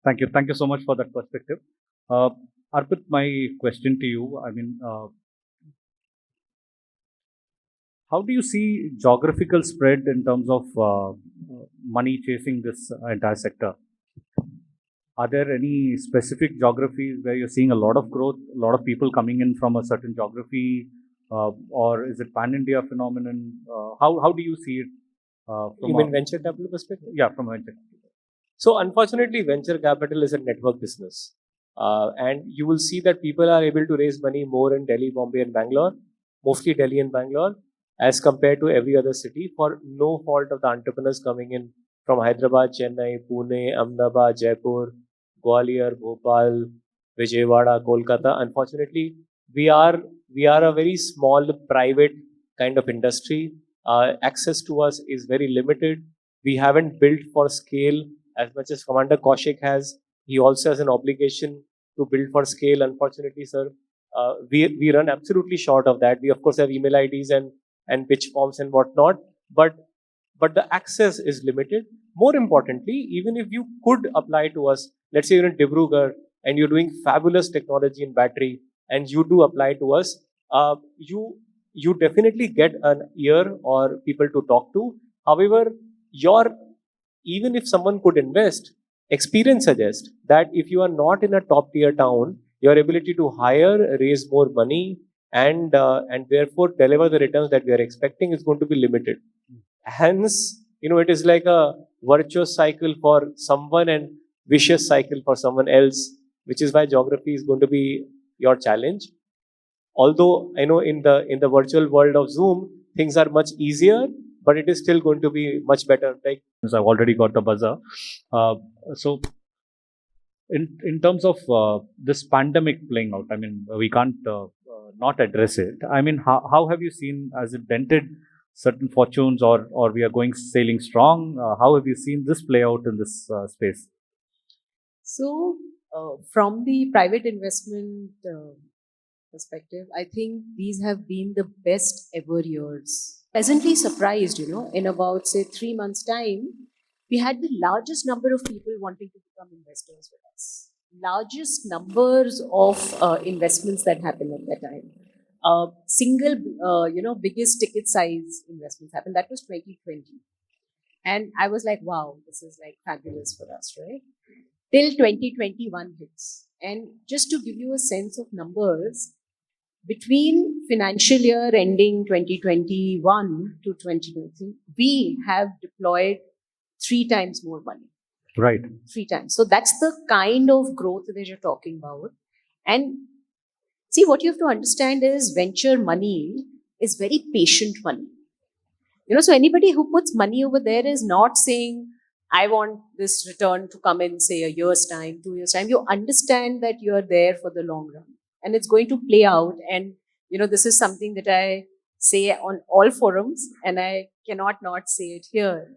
Thank you so much for that perspective. Arpit, my question to you, I mean, how do you see geographical spread in terms of money chasing this entire sector? Are there any specific geographies where you're seeing a lot of growth, a lot of people coming in from a certain geography, or is it pan-India phenomenon? How do you see it? You mean venture capital perspective? Yeah, from a venture capital. So unfortunately, venture capital is a network business. And you will see that people are able to raise money more in Delhi, Bombay, and Bangalore, mostly Delhi and Bangalore, as compared to every other city for no fault of the entrepreneurs coming in from Hyderabad, Chennai, Pune, Ahmedabad, Jaipur, Gwalior, Bhopal, Vijayawada, Kolkata. Unfortunately, we are a very small private kind of industry. Access to us is very limited. We haven't built for scale as much as Commander Kaushik has. He also has an obligation to build for scale. Unfortunately, sir, we run absolutely short of that. We of course have email IDs and pitch forms and whatnot, but the access is limited. More importantly, even if you could apply to us, let's say you're in Dibrugarh and you're doing fabulous technology in battery, and you do apply to us, you definitely get an ear or people to talk to. However, even if someone could invest, experience suggests that if you are not in a top tier town, your ability to hire, raise more money, and therefore deliver the returns that we are expecting is going to be limited. Hence, it is like a virtuous cycle for someone and vicious cycle for someone else, which is why geography is going to be your challenge. Although I know in the virtual world of Zoom, things are much easier, but it is still going to be much better. Like I've already got the buzzer. So, in terms of this pandemic playing out, I mean, we can't not address it. I mean, how have you seen, has it dented certain fortunes, or we are going sailing strong? How have you seen this play out in this space? So, from the private investment perspective, I think these have been the best ever years. Pleasantly surprised, in about, say, 3 months' time, we had the largest number of people wanting to become investors with us. Largest numbers of investments that happened at that time. Single, biggest ticket size investments happened. That was 2020. And I was like, wow, this is like fabulous for us, right? Till 2021 hits. And just to give you a sense of numbers, between financial year ending 2021 to 2020, we have deployed 3 times more money. Right. 3 times. So that's the kind of growth that you're talking about. And see, what you have to understand is venture money is very patient money. So anybody who puts money over there is not saying, I want this return to come in, say, a year's time, 2 years' time. You understand that you're there for the long run and it's going to play out. And, this is something that I say on all forums, and I cannot not say it here,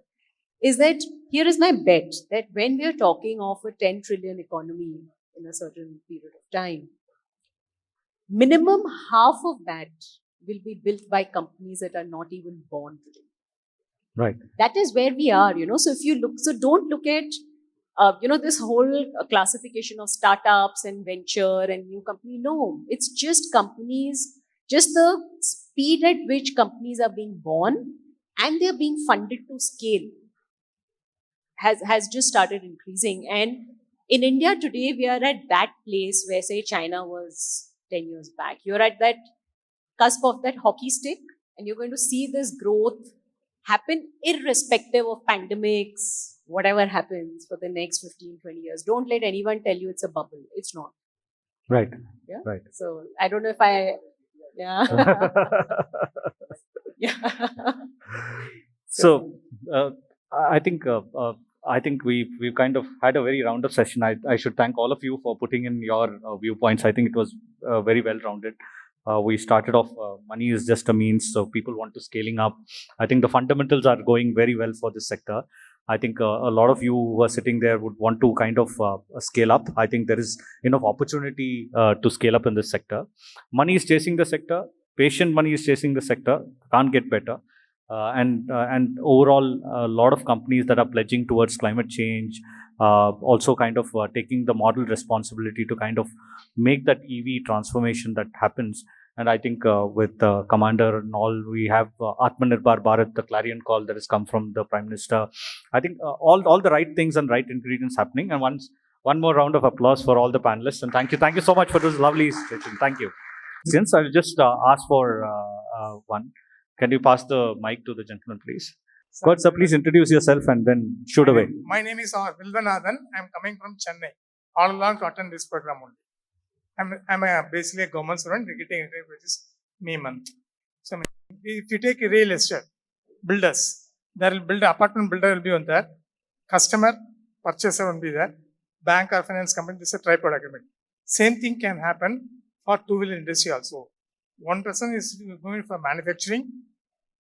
is that here is my bet that when we are talking of a 10 trillion economy in a certain period of time, minimum half of that will be built by companies that are not even born today. Right. That is where we are, So if you look, so don't look at, this whole classification of startups and venture and new company. No, it's just companies, just the speed at which companies are being born and they're being funded to scale has just started increasing. And in India today, we are at that place where, say, China was 10 years back. You're at that cusp of that hockey stick, and you're going to see this growth happen irrespective of pandemics, whatever happens for the next 15, 20 years. Don't let anyone tell you it's a bubble. It's not. Right. Yeah. Right. So I don't know if I, yeah. Yeah. So I think we've kind of had a very round-up session. I should thank all of you for putting in your viewpoints. I think it was very well-rounded. We started off, money is just a means, so people want to scaling up. I think the fundamentals are going very well for this sector. I think a lot of you who are sitting there would want to kind of scale up. I think there is enough opportunity to scale up in this sector. Money is chasing the sector. Patient money is chasing the sector. Can't get better. And overall, a lot of companies that are pledging towards climate change, also kind of taking the model responsibility to kind of make that EV transformation that happens. And I think with Commander and all, we have Atmanirbhar Bharat, the clarion call that has come from the Prime Minister. I think all the right things and right ingredients happening. And one more round of applause for all the panelists. And thank you so much for this lovely session. Thank you. Since I'll just ask for one. Can you pass the mic to the gentleman, please? Good, sir, please introduce yourself and then shoot away. My name is Vilvanathan. I'm coming from Chennai, all along to attend this program only. I'm basically a government student, getting it, which is May month. So if you take a real estate, builders, there will build apartment builder will be on there, customer, purchaser will be there, bank or finance company, this is a tripod agreement. Same thing can happen for two-wheeler industry also. One person is going for manufacturing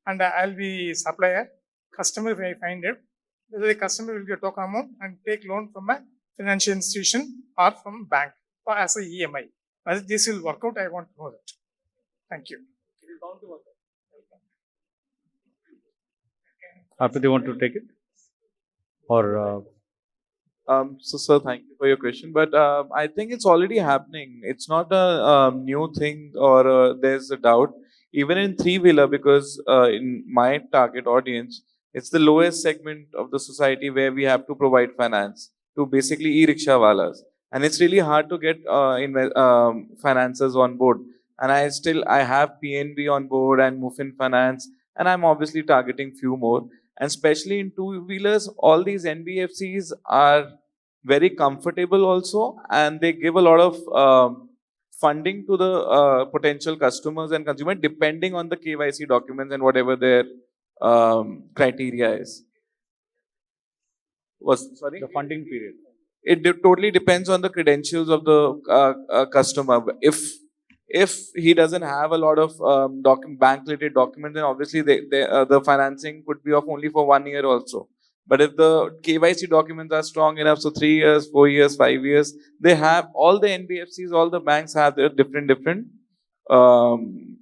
and I'll be supplier. Customer may find it. The customer will get token amount and take loan from a financial institution or from bank or as a EMI. Whether this will work out, I want to know that. Thank you. It is bound to work out. After they want to take it? Or So, sir, thank you for your question. But I think it's already happening. It's not a new thing or there's a doubt. Even in three-wheeler, because in my target audience, it's the lowest segment of the society where we have to provide finance to basically e-rickshaw walas. And it's really hard to get financiers on board. And I have PNB on board and Mufin Finance, and I'm obviously targeting few more. And especially in two-wheelers, all these NBFCs are very comfortable also, and they give a lot of funding to the potential customers and consumers depending on the KYC documents and whatever their criteria is. Sorry? the funding period. It totally depends on the credentials of the customer. If he doesn't have a lot of bank-related documents, then obviously the financing could be of only for 1 year also. But if the KYC documents are strong enough, so 3 years, 4 years, 5 years, they have all the NBFCs, all the banks have their different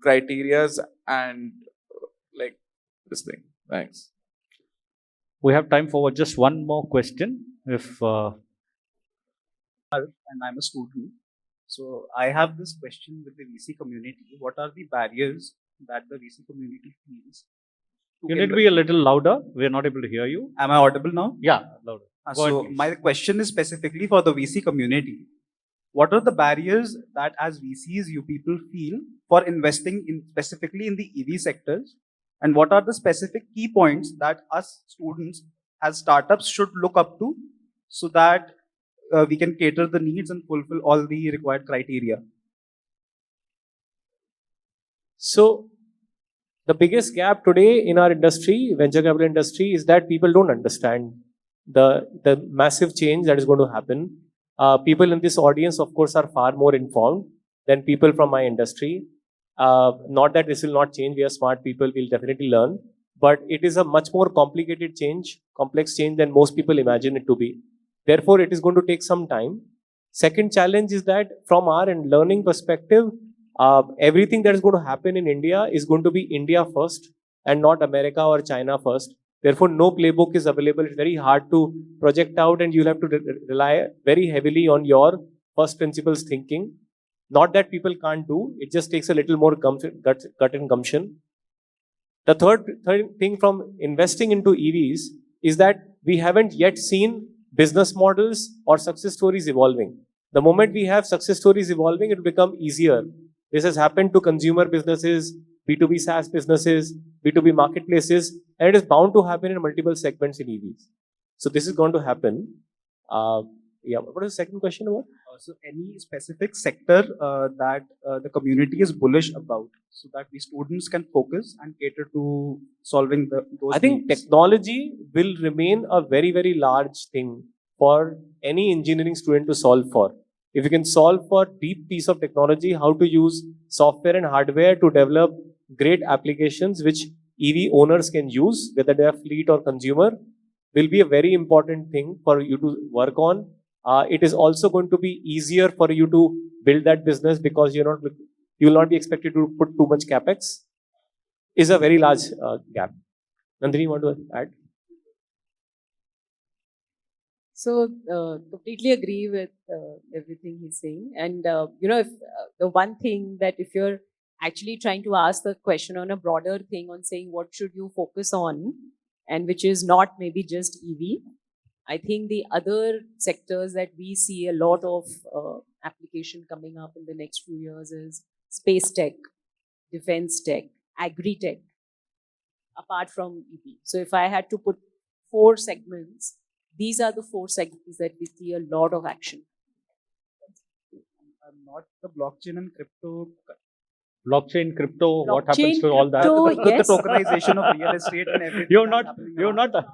criterias and like this thing. Thanks. We have time for just one more question. If and I'm a student. So I have this question with the VC community. What are the barriers that the VC community feels? you need to be a little louder. We are not able to hear you. Am I audible now? Yeah, louder. Go ahead, So please. my question is specifically for the VC community. What are the barriers that as VCs you people feel for investing in specifically in the EV sectors? And what are the specific key points that us students as startups should look up to so that we can cater the needs and fulfill all the required criteria? So the biggest gap today in our industry, venture capital industry, is that people don't understand the massive change that is going to happen. People in this audience, of course, are far more informed than people from my industry. Not that this will not change. We are smart people. We'll definitely learn. But it is a much more complicated change, complex change than most people imagine it to be. Therefore, it is going to take some time. Second challenge is that from our learning perspective, everything that is going to happen in India is going to be India first and not America or China first. Therefore, no playbook is available. It's very hard to project out and you'll have to rely very heavily on your first principles thinking. Not that people can't do, it just takes a little more gut and gumption. The third thing from investing into EVs is that we haven't yet seen business models or success stories evolving. The moment we have success stories evolving, it will become easier. This has happened to consumer businesses, B2B SaaS businesses, B2B marketplaces, and it is bound to happen in multiple segments in EVs. So this is going to happen. What is the second question about? So any specific sector that the community is bullish about so that the students can focus and cater to solving those I think needs? technology will remain a very, very large thing for any engineering student to solve for. If you can solve for deep piece of technology, how to use software and hardware to develop great applications which EV owners can use, whether they are fleet or consumer, will be a very important thing for you to work on. It is also going to be easier for you to build that business because you will not be expected to put too much capex. Is a very large gap. Nandini, you want to add? So, completely agree with everything he's saying. And, if the one thing that if you're actually trying to ask the question on a broader thing on saying what should you focus on, and which is not maybe just EV, I think the other sectors that we see a lot of application coming up in the next few years is space tech, defense tech, agri tech, apart from EV. So if I had to put 4 segments, these are the 4 segments that we see a lot of action. Not the blockchain and crypto. Blockchain, crypto, what happens Blockchain, to all that? crypto, The yes. tokenization of real estate and everything. You're that's not, happening you're now. not,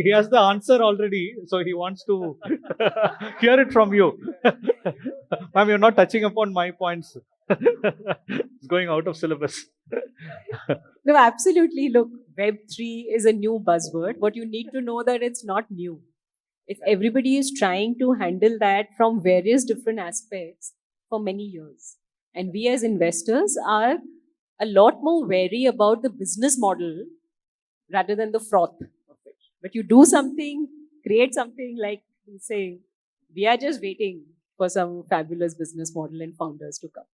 he has the answer already, so he wants to hear it from you. Ma'am, you're not touching upon my points. It's going out of syllabus. No, absolutely. Look, Web3 is a new buzzword, but you need to know that it's not new. If everybody is trying to handle that from various different aspects for many years. And we as investors are a lot more wary about the business model rather than the froth of it. But you do something, create something like he's saying, we are just waiting for some fabulous business model and founders to come.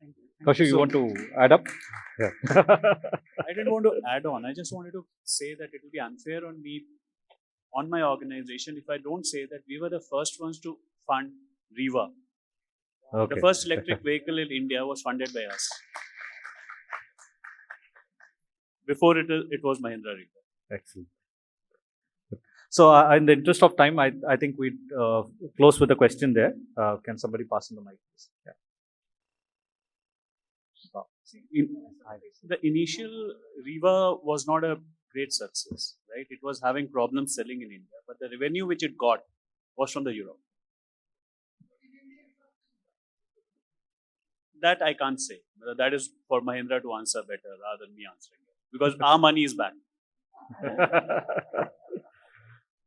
Thank you. Kaushik, you want to add up? Yeah. I didn't want to add on. I just wanted to say that it will be unfair on me, on my organization, if I don't say that we were the first ones to fund Riva. Okay. The first electric vehicle in India was funded by us. Before it was Mahindra Riva. Excellent. So, in the interest of time, I think we'd close with a question there. Can somebody pass in the mic, please? Yeah. The initial Riva was not a great success, right? It was having problems selling in India, but the revenue which it got was from the Europe. That I can't say. That is for Mahindra to answer better rather than me answering it, because our money is back.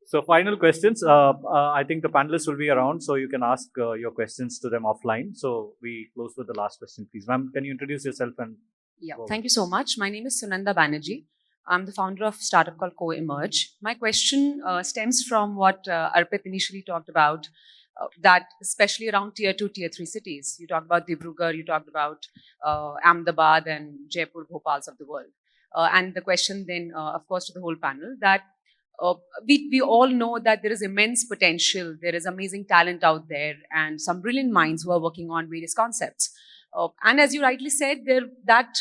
So, final questions. I think the panelists will be around, so you can ask your questions to them offline. So, we close with the last question, please. Ma'am, can you introduce yourself and Yeah, go thank you so much. My name is Sunanda Banerjee. I'm the founder of a startup called Co-Emerge. My question stems from what Arpit initially talked about, that especially around tier 2, tier 3 cities. You talked about Dibrugarh, you talked about Ahmedabad and Jaipur, Bhopals of the world. And the question then, of course, to the whole panel, that we all know that there is immense potential, there is amazing talent out there, and some brilliant minds who are working on various concepts. And as you rightly said, that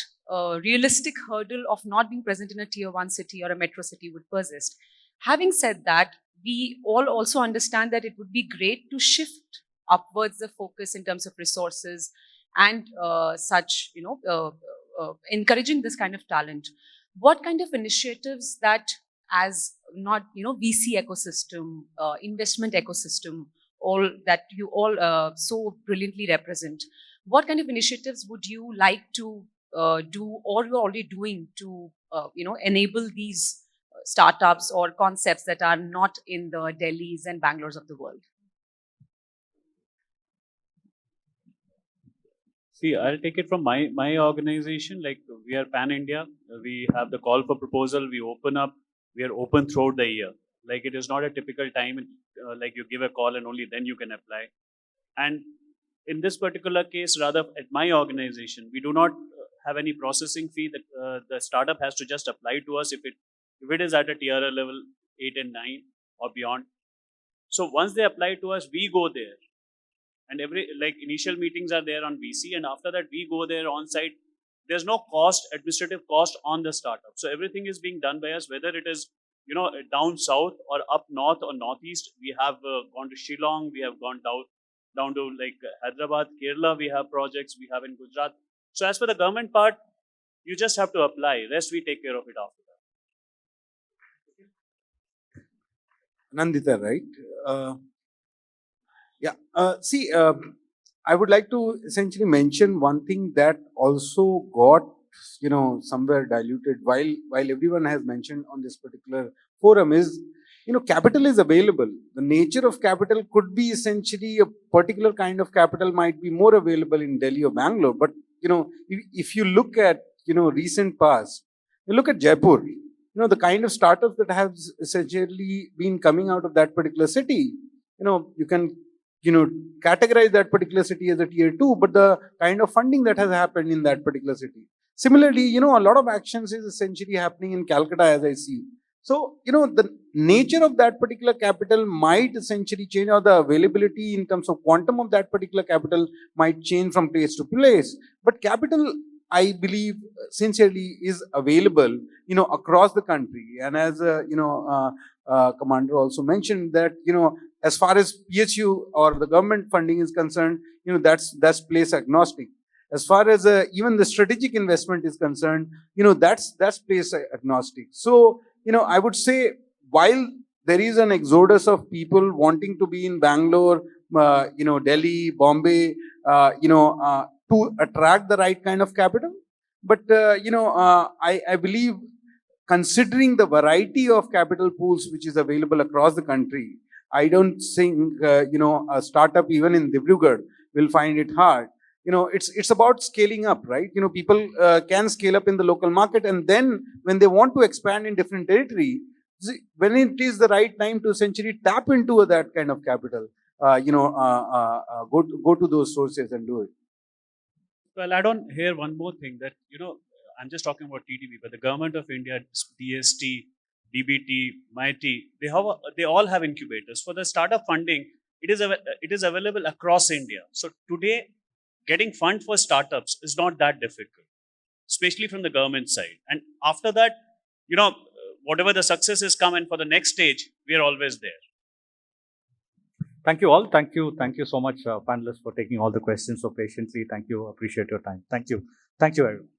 realistic hurdle of not being present in a tier 1 city or a metro city would persist. Having said that, we all also understand that it would be great to shift upwards the focus in terms of resources and encouraging this kind of talent. What kind of initiatives that, as not VC ecosystem, investment ecosystem, all that you all so brilliantly represent, what kind of initiatives would you like to do, or you're already doing to enable these startups or concepts that are not in the Delhis and Bangalore's of the world? See, I'll take it from my organization. Like, we are Pan India. We have the call for proposal. We open up. We are open throughout the year. Like, it is not a typical time, like you give a call and only then you can apply. And in this particular case, rather at my organization, we do not have any processing fee. That the startup has to just apply to us if it is at a tier level 8 and 9 or beyond. So once they apply to us, we go there. And initial meetings are there on VC, and after that we go there on site. There's no administrative cost on the startup. So everything is being done by us, whether it is down south or up north or northeast. We have gone to Shillong, we have gone down to like Hyderabad, Kerala. We have projects. We have in Gujarat. So as for the government part, you just have to apply. Rest we take care of it after that. Nandita, right? I would like to essentially mention one thing that also got, somewhere diluted while everyone has mentioned on this particular forum is, capital is available. The nature of capital could be essentially a particular kind of capital might be more available in Delhi or Bangalore. But, if you look at, recent past, you look at Jaipur. the kind of startups that have essentially been coming out of that particular city, you can, categorize that particular city as a tier 2, but the kind of funding that has happened in that particular city. Similarly, a lot of actions is essentially happening in Calcutta as I see. So, the nature of that particular capital might essentially change, or the availability in terms of quantum of that particular capital might change from place to place. But capital, I believe, sincerely is available, across the country. And as, Commander also mentioned that, as far as PSU or the government funding is concerned, that's place agnostic. As far as even the strategic investment is concerned, that's place agnostic. So, I would say, while there is an exodus of people wanting to be in Bangalore, Delhi, Bombay, to attract the right kind of capital, but I believe, considering the variety of capital pools which is available across the country, I don't think a startup even in Dibrugarh will find it hard. It's about scaling up, right? People can scale up in the local market, and then when they want to expand in different territory, when it is the right time to essentially tap into that kind of capital, go to those sources and do it. Well, add on here one more thing that, I'm just talking about TTB, but the government of India, DST, DBT, MEITY, they all have incubators. For the startup funding, it is available across India. So today, getting fund for startups is not that difficult, especially from the government side. And after that, whatever the successes come, and for the next stage, we are always there. Thank you all. Thank you so much, panelists, for taking all the questions so patiently. Thank you. Appreciate your time. Thank you. Thank you, everyone.